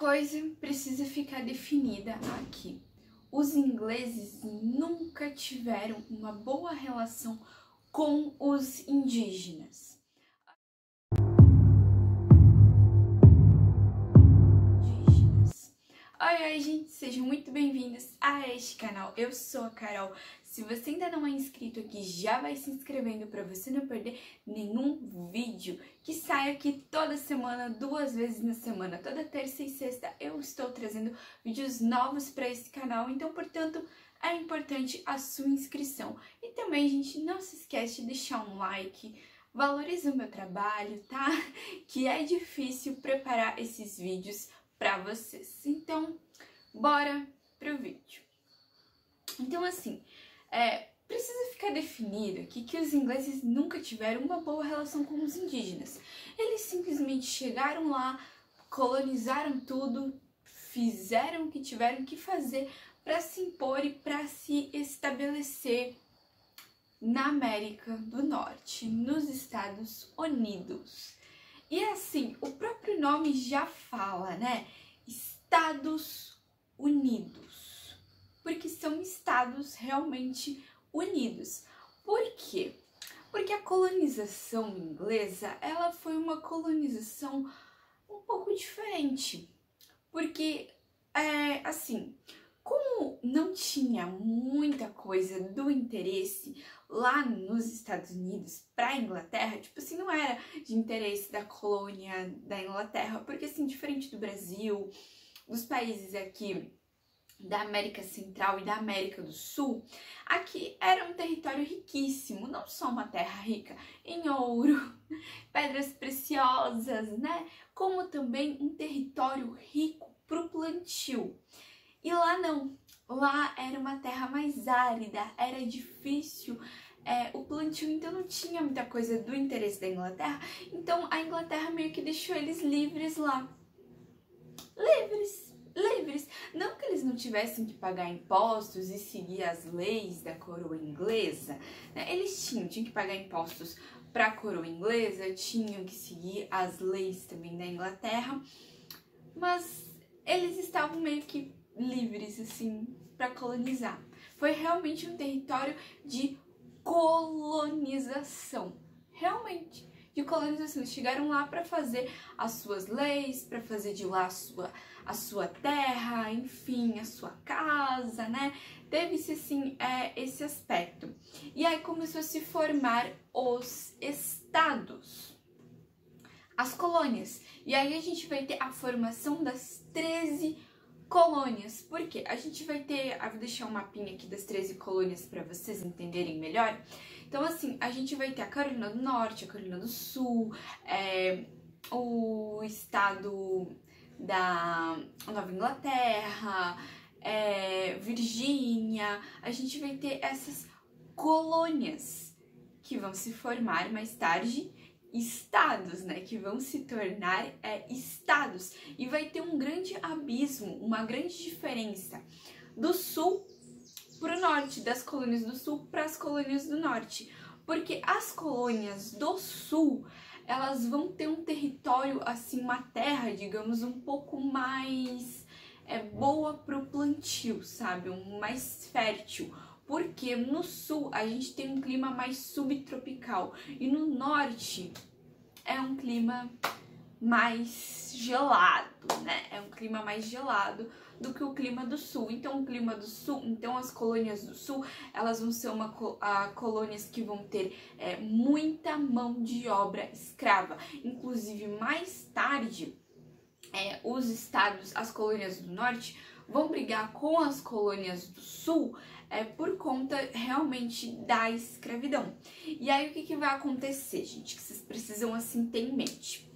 coisa precisa ficar definida aqui. Os ingleses nunca tiveram uma boa relação com os indígenas. Oi, gente, sejam muito bem-vindos a este canal. Eu sou a Carol. Se você ainda não é inscrito aqui, já vai se inscrevendo para você não perder nenhum vídeo que sai aqui toda semana, 2 vezes na semana. Toda terça e sexta eu estou trazendo vídeos novos para esse canal, então, portanto, é importante a sua inscrição. E também, gente, não se esquece de deixar um like, valoriza o meu trabalho, tá? Que é difícil preparar esses vídeos para vocês. Então, bora pro vídeo. Então, assim, precisa ficar definido aqui que os ingleses nunca tiveram uma boa relação com os indígenas. Eles simplesmente chegaram lá, colonizaram tudo, fizeram o que tiveram que fazer para se impor e para se estabelecer na América do Norte, nos Estados Unidos. E assim, o próprio nome já fala, né? Estados Unidos. Porque são estados realmente unidos. Por quê? Porque a colonização inglesa, ela foi uma colonização um pouco diferente. Porque, assim, como não tinha muita coisa do interesse lá nos Estados Unidos para a Inglaterra, tipo assim, não era de interesse da colônia da Inglaterra, porque assim, diferente do Brasil, dos países aqui da América Central e da América do Sul, aqui era um território riquíssimo, não só uma terra rica em ouro, pedras preciosas, né, como também um território rico para o plantio. E lá não, lá era uma terra mais árida, era difícil o plantio, então não tinha muita coisa do interesse da Inglaterra, então a Inglaterra meio que deixou eles livres lá. Livres. Não que eles não tivessem que pagar impostos e seguir as leis da coroa inglesa, né? Eles tinham que pagar impostos para a coroa inglesa, tinham que seguir as leis também da Inglaterra, mas eles estavam meio que livres, assim, para colonizar. Foi realmente um território de colonização, realmente, de colonização. Eles chegaram lá para fazer as suas leis, para fazer de lá a sua terra, enfim, a sua casa, né? Teve-se, assim, esse aspecto. E aí começou a se formar os estados, as colônias. E aí a gente vai ter a formação das 13 colônias. Por quê? A gente vai ter, vou deixar um mapinha aqui das 13 colônias para vocês entenderem melhor. Então, assim, a gente vai ter a Carolina do Norte, a Carolina do Sul, o estado da Nova Inglaterra, Virgínia. A gente vai ter essas colônias que vão se formar mais tarde estados, né, que vão se tornar estados, e vai ter um grande abismo, uma grande diferença do sul para o norte, das colônias do sul para as colônias do norte, porque as colônias do sul, elas vão ter um território, assim, uma terra, digamos, um pouco mais boa para o plantio, sabe, mais fértil. Porque no sul a gente tem um clima mais subtropical e no norte é um clima mais gelado, né? É um clima mais gelado do que o clima do sul. Então o clima do sul, então as colônias do sul, elas vão ser colônias que vão ter muita mão de obra escrava. Inclusive mais tarde os estados, as colônias do norte vão brigar com as colônias do sul por conta realmente da escravidão. E aí o que vai acontecer, gente, que vocês precisam, assim, ter em mente?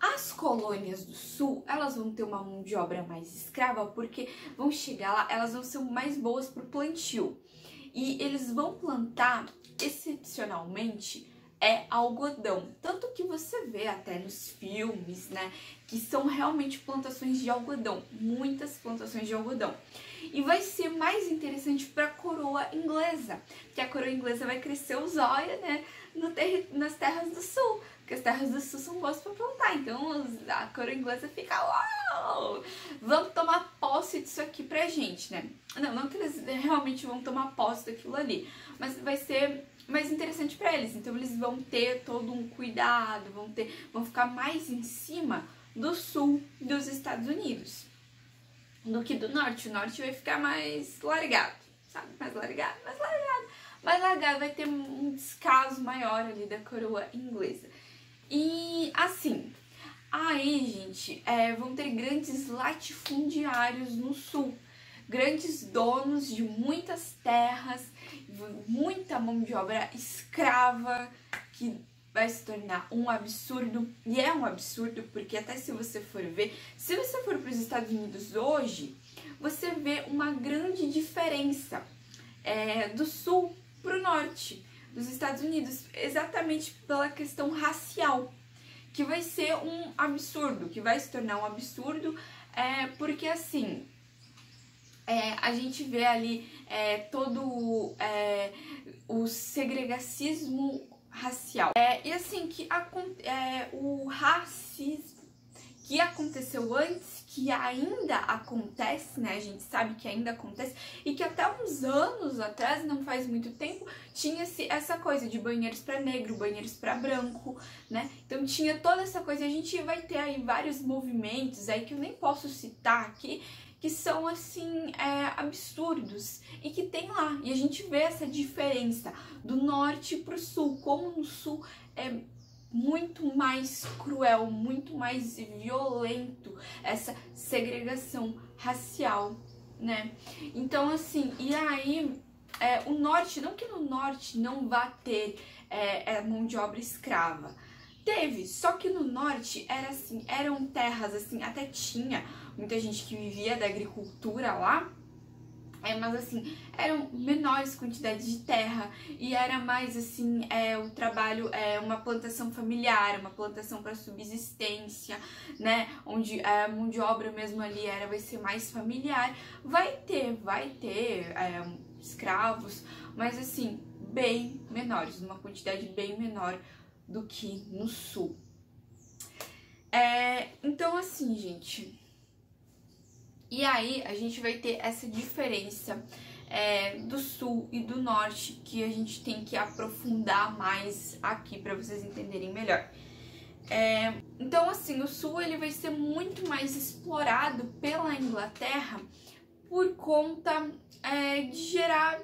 As colônias do sul, elas vão ter uma mão de obra mais escrava porque vão chegar lá, elas vão ser mais boas para o plantio. E eles vão plantar, excepcionalmente, algodão. Tanto que você vê até nos filmes, né, que são realmente plantações de algodão, muitas plantações de algodão. E vai ser mais interessante para a coroa inglesa, porque a coroa inglesa vai crescer os olhos, né, nas terras do sul, Porque as terras do sul são boas para plantar, então a coroa inglesa fica, uau, vamos tomar posse disso aqui pra gente, né? Não que eles realmente vão tomar posse daquilo ali, mas vai ser mais interessante para eles, então eles vão ter todo um cuidado, vão ficar mais em cima do sul dos Estados Unidos do que do norte. O norte vai ficar mais largado, sabe? Mais largado, vai ter um descaso maior ali da coroa inglesa. E assim, aí, gente, vão ter grandes latifundiários no sul, grandes donos de muitas terras, muita mão de obra escrava, que vai se tornar um absurdo. E é um absurdo porque até se você for ver, se você for para os Estados Unidos hoje, você vê uma grande diferença do sul para o norte dos Estados Unidos, exatamente pela questão racial, que vai ser um absurdo, que vai se tornar um absurdo, porque assim, a gente vê ali todo o segregacismo racial. E assim, o racismo que aconteceu antes, que ainda acontece, né? A gente sabe que ainda acontece, e que até uns anos atrás, não faz muito tempo, tinha essa coisa de banheiros para negro, banheiros para branco, né? Então tinha toda essa coisa, e a gente vai ter aí vários movimentos aí que eu nem posso citar aqui, que são assim, absurdos, e que tem lá, e a gente vê essa diferença do norte pro sul, como no sul é muito mais cruel, muito mais violento essa segregação racial, né? Então assim, e aí o norte, não que no norte não vá ter mão de obra escrava, teve, só que no norte era assim, eram terras assim, até tinha muita gente que vivia da agricultura lá, mas assim, eram menores quantidades de terra e era mais assim, o trabalho, uma plantação familiar, uma plantação para subsistência, né? Onde a mão de obra mesmo ali vai ser mais familiar. Vai ter escravos, mas assim, bem menores, uma quantidade bem menor do que no sul. Então assim, gente, e aí a gente vai ter essa diferença do sul e do norte, que a gente tem que aprofundar mais aqui para vocês entenderem melhor. Então assim, o sul ele vai ser muito mais explorado pela Inglaterra por conta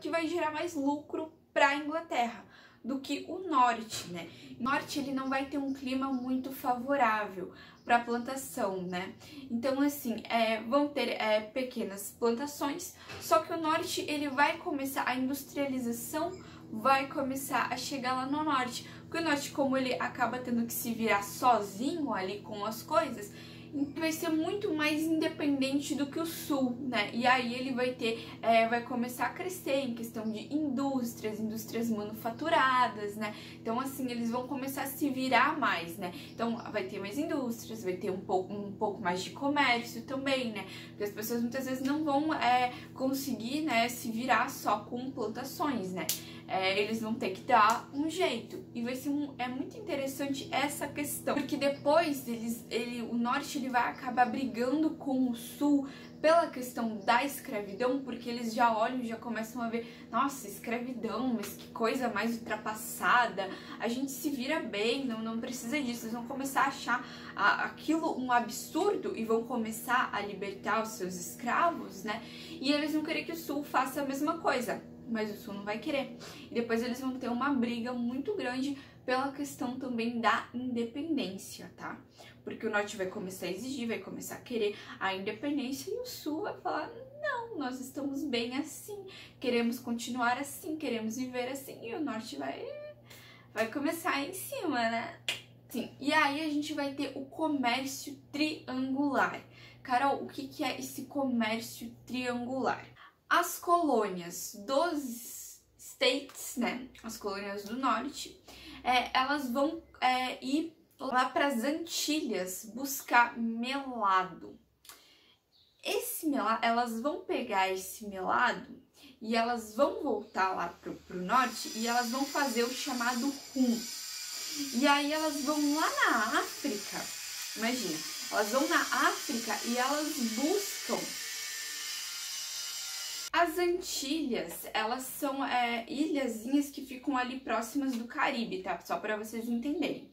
que vai gerar mais lucro para a Inglaterra do que o norte, né? O norte ele não vai ter um clima muito favorável para plantação, né? Então assim, vão ter pequenas plantações, só que o norte ele vai começar, a industrialização vai começar a chegar lá no norte, porque o norte, como ele acaba tendo que se virar sozinho ali com as coisas, vai ser muito mais independente do que o sul, né? E aí ele vai começar a crescer em questão de indústrias manufaturadas, né? Então assim, eles vão começar a se virar mais, né? Então vai ter mais indústrias, vai ter um pouco mais de comércio também, né? Porque as pessoas muitas vezes não vão conseguir, né, se virar só com plantações, né? Eles vão ter que dar um jeito. E vai ser muito interessante essa questão, porque depois o norte ele vai acabar brigando com o sul pela questão da escravidão, porque eles já olham, já começam a ver, nossa, escravidão, mas que coisa mais ultrapassada, a gente se vira bem, não precisa disso. Eles vão começar a achar aquilo um absurdo e vão começar a libertar os seus escravos, né? E eles vão querer que o sul faça a mesma coisa, mas o sul não vai querer. E depois eles vão ter uma briga muito grande pela questão também da independência, tá? Porque o norte vai começar a exigir, vai começar a querer a independência, e o sul vai falar, não, nós estamos bem assim, queremos continuar assim, queremos viver assim, e o norte vai começar em cima, né? Sim. E aí a gente vai ter o comércio triangular. Carol, o que é esse comércio triangular? As colônias dos States, né, as colônias do norte, elas vão ir lá para as Antilhas buscar melado. Elas vão pegar esse melado e elas vão voltar lá pro norte e elas vão fazer o chamado rum. E aí elas vão lá na África, imagina, elas vão na África e elas buscam. As Antilhas, elas são ilhazinhas que ficam ali próximas do Caribe, tá? Só para vocês entenderem.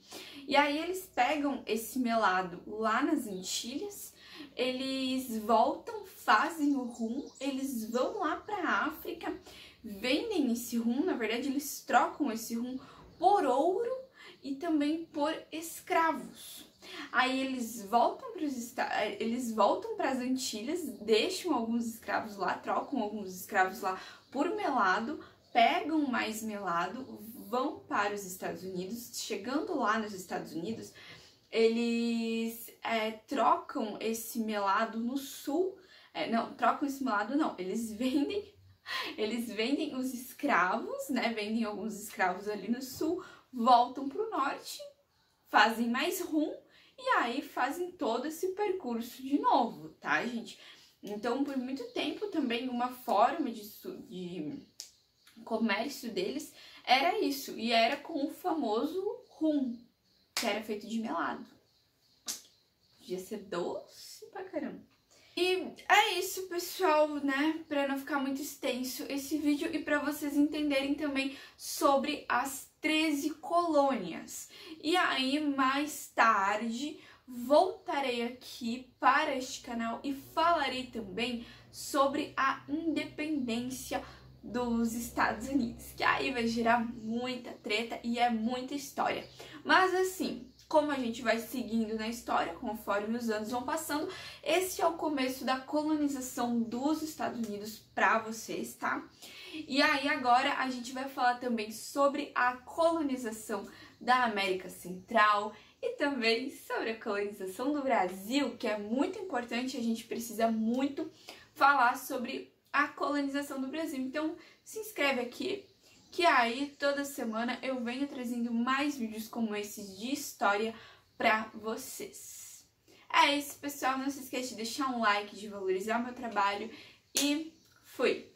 E aí eles pegam esse melado lá nas Antilhas, eles voltam, fazem o rum, eles vão lá para a África, vendem esse rum, na verdade eles trocam esse rum por ouro e também por escravos. Aí eles voltam para as Antilhas, deixam alguns escravos lá, trocam alguns escravos lá por melado, pegam mais melado, vão para os Estados Unidos. Chegando lá nos Estados Unidos, eles trocam esse melado no sul. Trocam esse melado não, eles vendem os escravos, né? Vendem alguns escravos ali no sul, voltam para o norte, fazem mais rum e aí fazem todo esse percurso de novo, tá, gente? Então, por muito tempo também uma forma de comércio deles era isso, e era com o famoso rum, que era feito de melado. Podia ser doce pra caramba. E é isso, pessoal, né? Pra não ficar muito extenso esse vídeo e pra vocês entenderem também sobre as 13 colônias. E aí, mais tarde, voltarei aqui para este canal e falarei também sobre a independência dos Estados Unidos, que aí vai gerar muita treta e é muita história. Mas assim, como a gente vai seguindo na história, conforme os anos vão passando, esse é o começo da colonização dos Estados Unidos para vocês, tá? E aí agora a gente vai falar também sobre a colonização da América Central e também sobre a colonização do Brasil, que é muito importante, a gente precisa muito falar sobre a colonização do Brasil. Então se inscreve aqui, que aí toda semana eu venho trazendo mais vídeos como esses de história pra vocês. É isso, pessoal, não se esqueça de deixar um like, de valorizar o meu trabalho e fui!